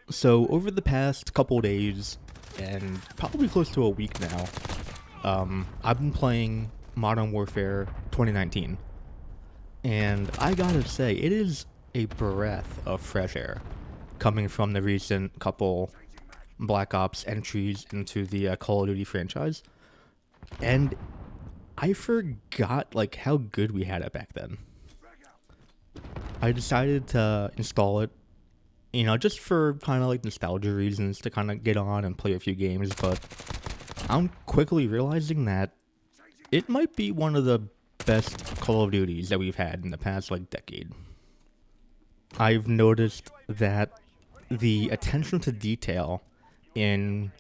So over the past couple days, and probably close to a week now, I've been playing Modern Warfare 2019, and I gotta say, it is a breath of fresh air coming from the recent couple Black Ops entries into the Call of Duty franchise, and I forgot like how good we had it back then. I decided to install it, just for kind of like nostalgia reasons to kind of get on and play a few games, but I'm quickly realizing that it might be one of the best Call of Duties that we've had in the past like decade. I've noticed that the attention to detail in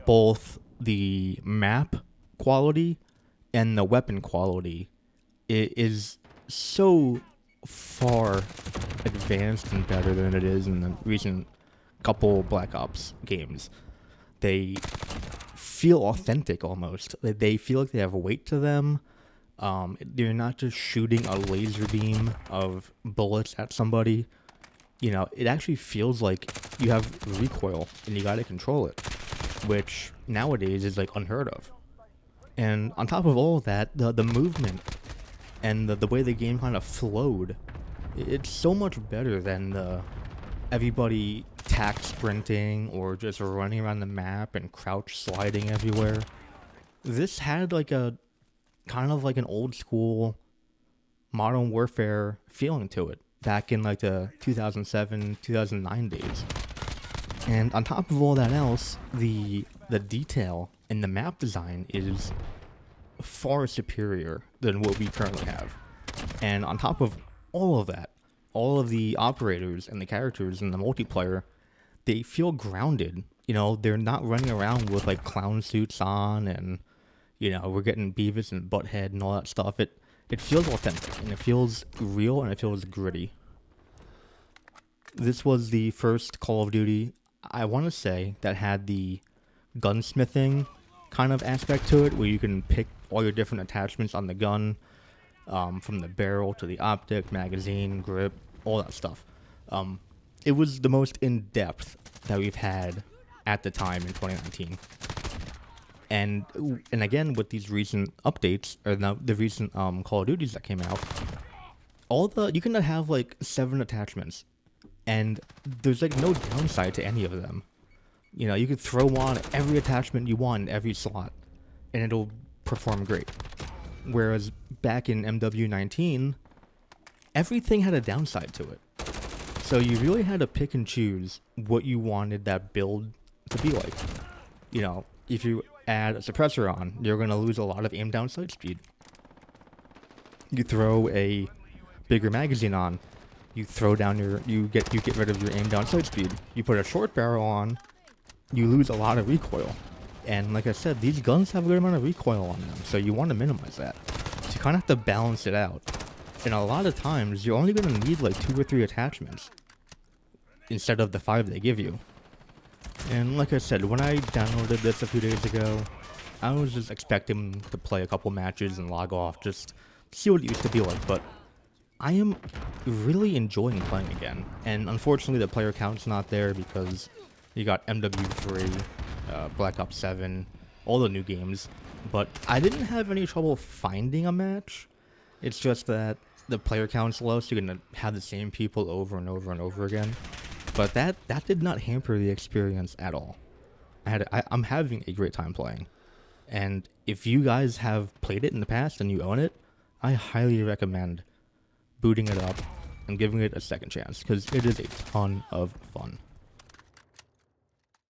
both the map quality and the weapon quality is so far advanced and better than it is in the recent couple Black Ops games. They feel authentic almost. They feel like they have weight to them. They're not just shooting a laser beam of bullets at somebody. It actually feels like you have recoil and you gotta control it, which nowadays is like unheard of. And on top of all of that, the movement and the way the game kind of flowed, it's so much better than the everybody tack sprinting or just running around the map and crouch sliding everywhere. This had like a kind of like an old school Modern Warfare feeling to it back in like the 2007, 2009 days. And on top of all that else, the detail in the map design is far superior than what we currently have. And on top of all of that, all of the operators and the characters in the multiplayer, they feel grounded. They're not running around with like clown suits on and, we're getting Beavis and Butthead and all that stuff. It feels authentic and it feels real and it feels gritty. This was the first Call of Duty, I want to say, that had the gunsmithing kind of aspect to it, where you can pick all your different attachments on the gun, from the barrel to the optic, magazine, grip, all that stuff. It was the most in-depth that we've had at the time in 2019. And again, with these recent updates, or the recent Call of Duties that came out, you can have like 7 attachments, and there's like no downside to any of them. You could throw on every attachment you want in every slot, and it'll perform great. Whereas back in MW19, everything had a downside to it. So you really had to pick and choose what you wanted that build to be like. If you add a suppressor on, you're going to lose a lot of aim down sight speed. You throw a bigger magazine on, you get rid of your aim down sight speed. You put a short barrel on, you lose a lot of recoil. And like I said, these guns have a good amount of recoil on them, so you want to minimize that. So you kind of have to balance it out. And a lot of times, you're only going to need like 2 or 3 attachments instead of the 5 they give you. And like I said, when I downloaded this a few days ago, I was just expecting to play a couple matches and log off, just see what it used to be like. But I am really enjoying playing again. And unfortunately, the player count's not there because you got MW3, Black Ops 7, all the new games. But I didn't have any trouble finding a match. It's just that the player count's low, so you're going to have the same people over and over and over again. But that did not hamper the experience at all. I'm having a great time playing. And if you guys have played it in the past and you own it, I highly recommend booting it up and giving it a second chance, because it is a ton of fun.